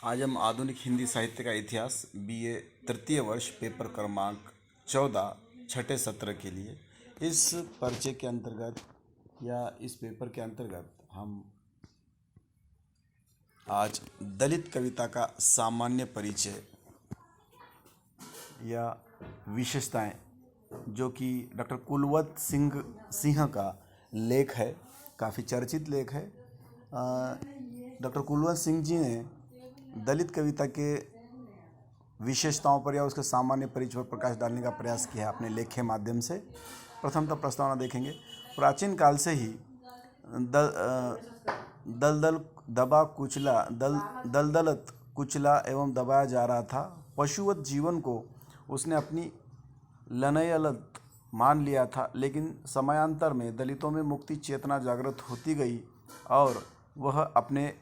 आज हम आधुनिक हिंदी साहित्य का इतिहास बीए तृतीय वर्ष पेपर क्रमांक 14 छठे सत्र के लिए इस पर्चे के अंतर्गत या इस पेपर के अंतर्गत हम आज दलित कविता का सामान्य परिचय या विशेषताएं, जो कि डॉक्टर कुलवंत सिंह का लेख है, काफ़ी चर्चित लेख है। डॉक्टर कुलवंत सिंह जी ने दलित कविता के विशेषताओं पर या उसके सामान्य परिचय पर प्रकाश डालने का प्रयास किया है अपने लेख के माध्यम से। प्रथमतः प्रस्तावना देखेंगे। प्राचीन काल से ही दलदलत कुचला एवं दबाया जा रहा था। पशुवत जीवन को उसने अपनी लनयलत मान लिया था, लेकिन समयांतर में दलितों में मुक्ति चेतना जागृत होती गई और वह अपने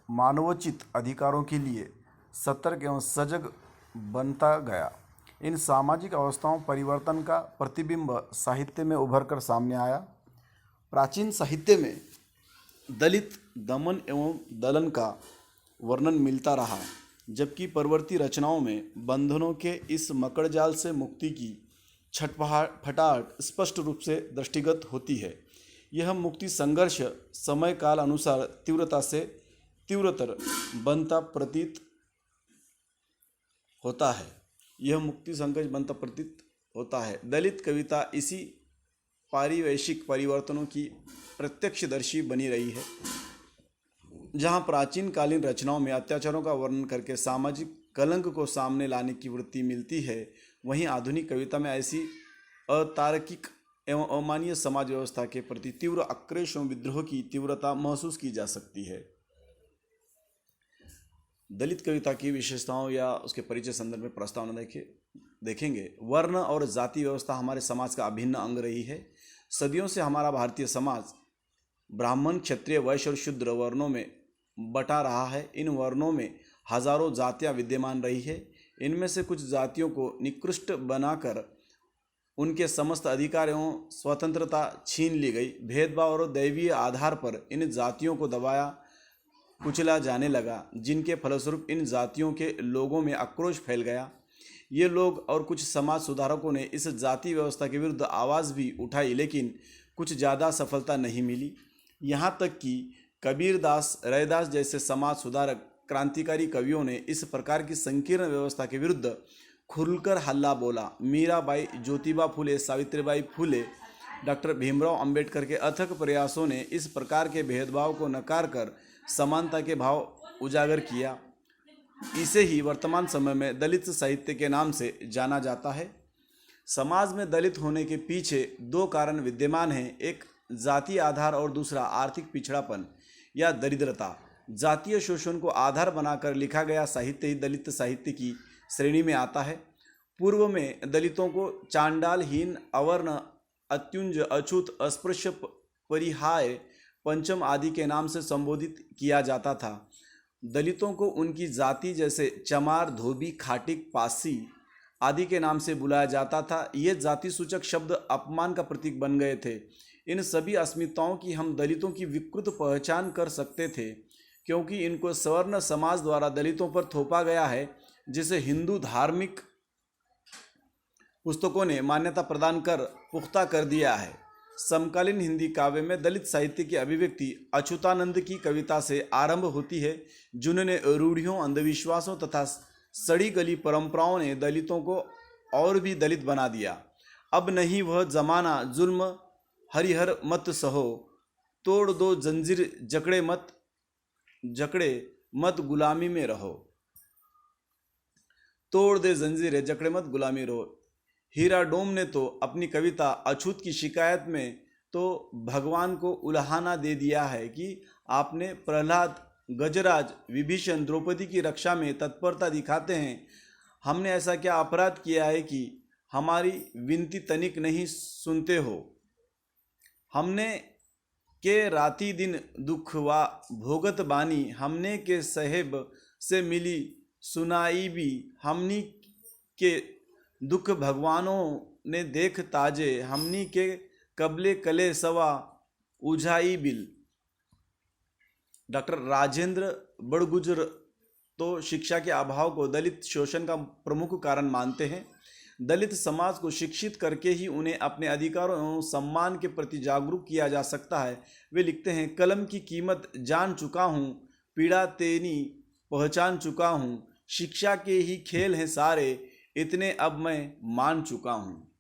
मानवोचित अधिकारों के लिए सतर्क एवं सजग बनता गया। इन सामाजिक अवस्थाओं परिवर्तन का प्रतिबिंब साहित्य में उभर कर सामने आया। प्राचीन साहित्य में दलित दमन एवं दलन का वर्णन मिलता रहा, जबकि परवर्ती रचनाओं में बंधनों के इस मकड़जाल से मुक्ति की छटपटाहट स्पष्ट रूप से दृष्टिगत होती है। यह मुक्ति संघर्ष समय काल अनुसार तीव्रता से तीव्रतर बनता प्रतीत होता है। यह मुक्ति संघर्ष बनता प्रतीत होता है। दलित कविता इसी पारिवेशिक परिवर्तनों की प्रत्यक्षदर्शी बनी रही है। जहाँ प्राचीन कालीन रचनाओं में अत्याचारों का वर्णन करके सामाजिक कलंक को सामने लाने की वृत्ति मिलती है, वहीं आधुनिक कविता में ऐसी अतार्किक एवं अमानवीय समाज व्यवस्था के प्रति तीव्र आक्रोश एवं विद्रोह की तीव्रता महसूस की जा सकती है। दलित कविता की विशेषताओं या उसके परिचय संदर्भ में प्रस्तावना देखेंगे। वर्ण और जाति व्यवस्था हमारे समाज का अभिन्न अंग रही है। सदियों से हमारा भारतीय समाज ब्राह्मण, क्षत्रिय, वैश्य और शूद्र वर्णों में बटा रहा है। इन वर्णों में हजारों जातियां विद्यमान रही है। इनमें से कुछ जातियों को निकृष्ट बनाकर उनके समस्त अधिकार एवं स्वतंत्रता छीन ली गई। भेदभाव और दैवीय आधार पर इन जातियों को दबाया कुचला जाने लगा, जिनके फलस्वरूप इन जातियों के लोगों में आक्रोश फैल गया। ये लोग और कुछ समाज सुधारकों ने इस जाति व्यवस्था के विरुद्ध आवाज़ भी उठाई, लेकिन कुछ ज़्यादा सफलता नहीं मिली। यहाँ तक कि कबीरदास, रैदास जैसे समाज सुधारक क्रांतिकारी कवियों ने इस प्रकार की संकीर्ण व्यवस्था के विरुद्ध खुलकर हल्ला बोला। मीराबाई, ज्योतिबा फुले, सावित्रीबाई फुले, डॉक्टर भीमराव अंबेडकर के अथक प्रयासों ने इस प्रकार के भेदभाव को नकार कर समानता के भाव उजागर किया। इसे ही वर्तमान समय में दलित साहित्य के नाम से जाना जाता है। समाज में दलित होने के पीछे दो कारण विद्यमान हैं, एक जातीय आधार और दूसरा आर्थिक पिछड़ापन या दरिद्रता। जातीय शोषण को आधार बनाकर लिखा गया साहित्य ही दलित साहित्य की श्रेणी में आता है। पूर्व में दलितों को चांडाल, हीन, अवर्ण, अत्युंज, अछूत, अस्पृश्य, परिहाय, पंचम आदि के नाम से संबोधित किया जाता था। दलितों को उनकी जाति जैसे चमार, धोबी, खाटिक, पासी आदि के नाम से बुलाया जाता था। ये जाति सूचक शब्द अपमान का प्रतीक बन गए थे। इन सभी अस्मिताओं की हम दलितों की विकृत पहचान कर सकते थे, क्योंकि इनको सवर्ण समाज द्वारा दलितों पर थोपा गया है, जिसे हिंदू धार्मिक पुस्तकों ने मान्यता प्रदान कर पुख्ता कर दिया है। समकालीन हिंदी काव्य में दलित साहित्य की अभिव्यक्ति अच्युतानंद की कविता से आरंभ होती है, जिन्होंने रूढ़ियों, अंधविश्वासों तथा सड़ी गली परंपराओं ने दलितों को और भी दलित बना दिया। अब नहीं वह जमाना, जुल्म हरिहर मत सहो, तोड़ दो जंजीर, जकड़े मत गुलामी में रहो। तोड़ दे जंजीरें, जकड़े मत गुलामी रहो। हीरा डोम ने तो अपनी कविता अछूत की शिकायत में तो भगवान को उल्हाना दे दिया है कि आपने प्रहलाद, गजराज, विभीषण, द्रौपदी की रक्षा में तत्परता दिखाते हैं। हमने ऐसा क्या अपराध किया है कि हमारी विनती तनिक नहीं सुनते हो। हमने के राती दिन दुख वा भोगत बानी, हमने के साहेब से मिली सुनाई भी। हमनी के दुख भगवानों ने देख ताजे, हमनी के कबले कले सवा उझाई बिल। डॉक्टर राजेंद्र बड़गुजर तो शिक्षा के अभाव को दलित शोषण का प्रमुख कारण मानते हैं। दलित समाज को शिक्षित करके ही उन्हें अपने अधिकारों एवं सम्मान के प्रति जागरूक किया जा सकता है। वे लिखते हैं, कलम की कीमत जान चुका हूँ, पीड़ा तेनी पहचान चुका हूँ, शिक्षा के ही खेल हैं सारे, इतने अब मैं मान चुका हूँ।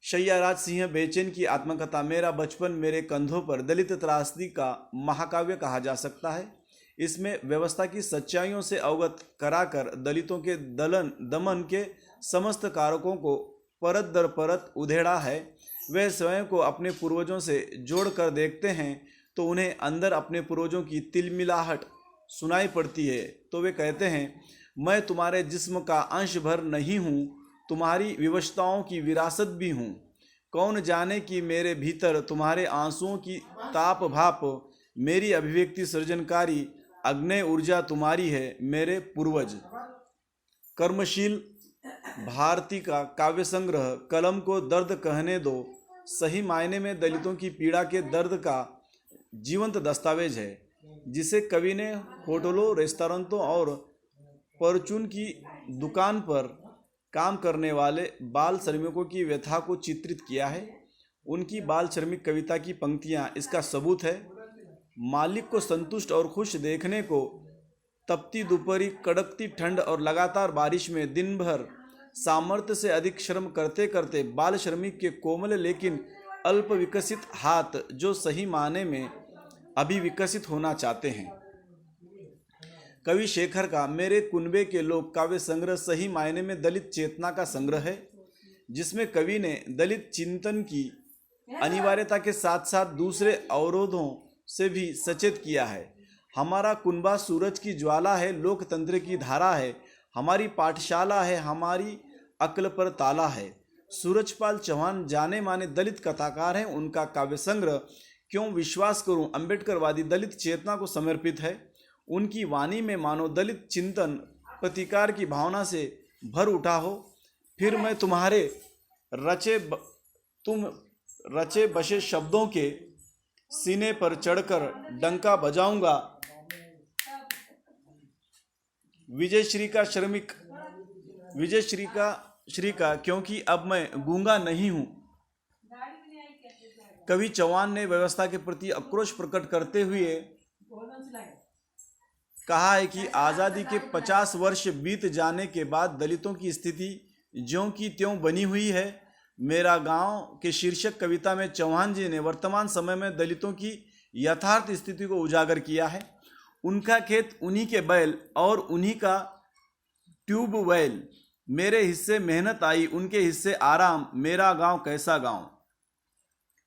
शैयाराज सिंह बेचैन की आत्मकथा मेरा बचपन मेरे कंधों पर दलित त्रासदी का महाकाव्य कहा जा सकता है। इसमें व्यवस्था की सच्चाइयों से अवगत कराकर दलितों के दमन के समस्त कारकों को परत दर परत उधेड़ा है। वे स्वयं को अपने पूर्वजों से जोड़ कर देखते हैं तो उन्हें अंदर अपने पूर्वजों की तिलमिलाहट सुनाई पड़ती है। तो वे कहते हैं, मैं तुम्हारे जिस्म का अंश भर नहीं हूँ, तुम्हारी विवशताओं की विरासत भी हूँ। कौन जाने कि मेरे भीतर तुम्हारे आंसुओं की ताप भाप, मेरी अभिव्यक्ति सृजनकारी अग्नि ऊर्जा तुम्हारी है मेरे पूर्वज। कर्मशील भारती का काव्य संग्रह कलम को दर्द कहने दो सही मायने में दलितों की पीड़ा के दर्द का जीवंत दस्तावेज है, जिसे कवि ने होटलों, रेस्तरांतों और परचून की दुकान पर काम करने वाले बाल श्रमिकों की व्यथा को चित्रित किया है। उनकी बाल श्रमिक कविता की पंक्तियां इसका सबूत है। मालिक को संतुष्ट और खुश देखने को तपती दोपहरी, कड़कती ठंड और लगातार बारिश में दिन भर सामर्थ्य से अधिक श्रम करते करते बाल श्रमिक के कोमल लेकिन अल्प विकसित हाथ जो सही मायने में अभी विकसित होना चाहते हैं। कवि शेखर का मेरे कुनबे के लोग काव्य संग्रह सही मायने में दलित चेतना का संग्रह है, जिसमें कवि ने दलित चिंतन की अनिवार्यता के साथ साथ दूसरे अवरोधों से भी सचेत किया है। हमारा कुनबा सूरज की ज्वाला है, लोकतंत्र की धारा है, हमारी पाठशाला है, हमारी अक्ल पर ताला है। सूरजपाल चौहान जाने माने दलित कथाकार हैं। उनका काव्य संग्रह क्यों विश्वास करूं अम्बेडकरवादी दलित चेतना को समर्पित है। उनकी वाणी में मानो दलित चिंतन प्रतिकार की भावना से भर उठा हो। फिर मैं तुम्हारे रचे बसे शब्दों के सीने पर चढ़कर डंका बजाऊंगा। विजयश्री का क्योंकि अब मैं गूंगा नहीं हूं। कवि चौहान ने व्यवस्था के प्रति आक्रोश प्रकट करते हुए कहा है कि आज़ादी के 50 वर्ष बीत जाने के बाद दलितों की स्थिति ज्यों की त्यों बनी हुई है। मेरा गांव के शीर्षक कविता में चौहान जी ने वर्तमान समय में दलितों की यथार्थ स्थिति को उजागर किया है। उनका खेत उन्हीं के बैल और उन्हीं का ट्यूबवेल, मेरे हिस्से मेहनत आई उनके हिस्से आराम, मेरा गांव कैसा गांव।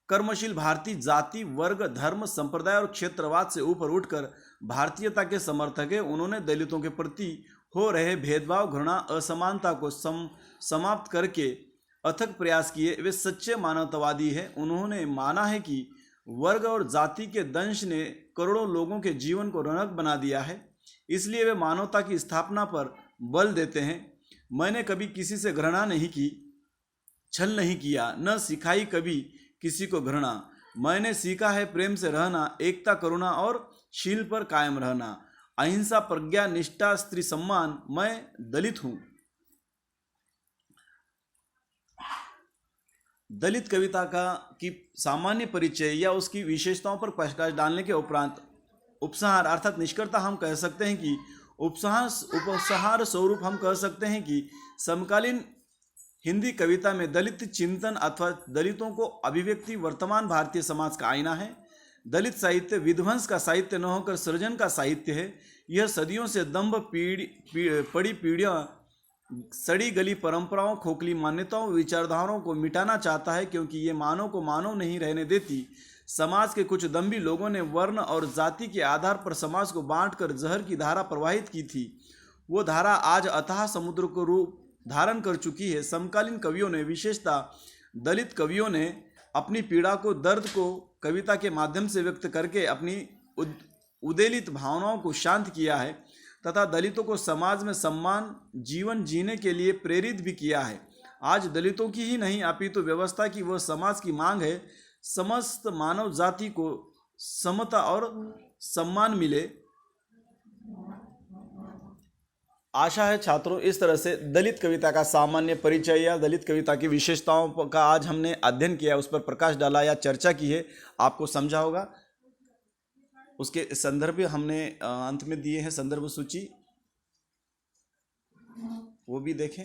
कर्मशील भारती जाति, वर्ग, धर्म, संप्रदाय और क्षेत्रवाद से ऊपर उठकर भारतीयता के समर्थक है। उन्होंने दलितों के प्रति हो रहे भेदभाव, घृणा, असमानता को समाप्त करके अथक प्रयास किए। वे सच्चे मानवतावादी हैं। उन्होंने माना है कि वर्ग और जाति के दंश ने करोड़ों लोगों के जीवन को रौनक बना दिया है, इसलिए वे मानवता की स्थापना पर बल देते हैं। मैंने कभी किसी से घृणा नहीं की, छल नहीं किया, न सिखाई कभी किसी को घृणा। मैंने सीखा है प्रेम से रहना, एकता, करुणा और शील पर कायम रहना, अहिंसा, प्रज्ञा, निष्ठा, स्त्री सम्मान। मैं दलित हूं। दलित कविता की सामान्य परिचय या उसकी विशेषताओं पर प्रकाश डालने के उपरांत उपसंहार अर्थात निष्कर्ता हम कह सकते हैं कि उपसंहार स्वरूप हम कह सकते हैं कि समकालीन हिंदी कविता में दलित चिंतन अथवा दलितों को अभिव्यक्ति वर्तमान भारतीय समाज का आईना है। दलित साहित्य विध्वंस का साहित्य न होकर सृजन का साहित्य है। यह सदियों से दंभ पड़ी पीढ़ियां सड़ी गली परंपराओं, खोखली मान्यताओं, विचारधाराओं को मिटाना चाहता है, क्योंकि ये मानव को मानव नहीं रहने देती। समाज के कुछ दम्भी लोगों ने वर्ण और जाति के आधार पर समाज को बांटकर जहर की धारा प्रवाहित की थी। वो धारा आज अथाह समुद्र को रूप धारण कर चुकी है। समकालीन कवियों ने, विशेषतः दलित कवियों ने, अपनी पीड़ा को, दर्द को कविता के माध्यम से व्यक्त करके अपनी उद्वेलित भावनाओं को शांत किया है तथा दलितों को समाज में सम्मान जीवन जीने के लिए प्रेरित भी किया है। आज दलितों की ही नहीं अपितु व्यवस्था की वह समाज की मांग है, समस्त मानव जाति को समता और सम्मान मिले। आशा है छात्रों इस तरह से दलित कविता का सामान्य परिचय या दलित कविता की विशेषताओं का आज हमने अध्ययन किया, उस पर प्रकाश डाला या चर्चा की है, आपको समझा होगा। उसके संदर्भ हमने अंत में दिए हैं, संदर्भ सूची, वो भी देखें।